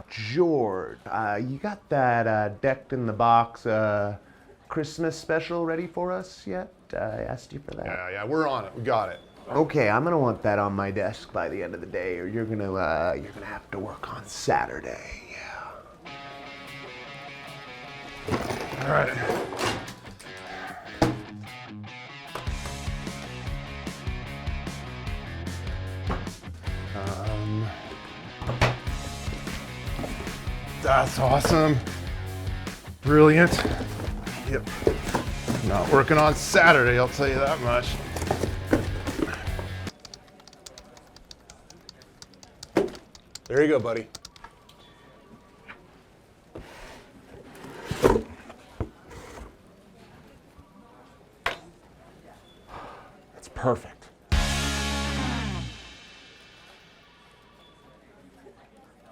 George, you got that decked in the box Christmas special ready for us yet? I asked you for that. Yeah, we're on it. We got it. Okay, I'm gonna want that on my desk by the end of the day, or you're gonna have to work on Saturday. All right. That's awesome. Brilliant. Yep. Not working on Saturday, I'll tell you that much. There you go, buddy. That's perfect.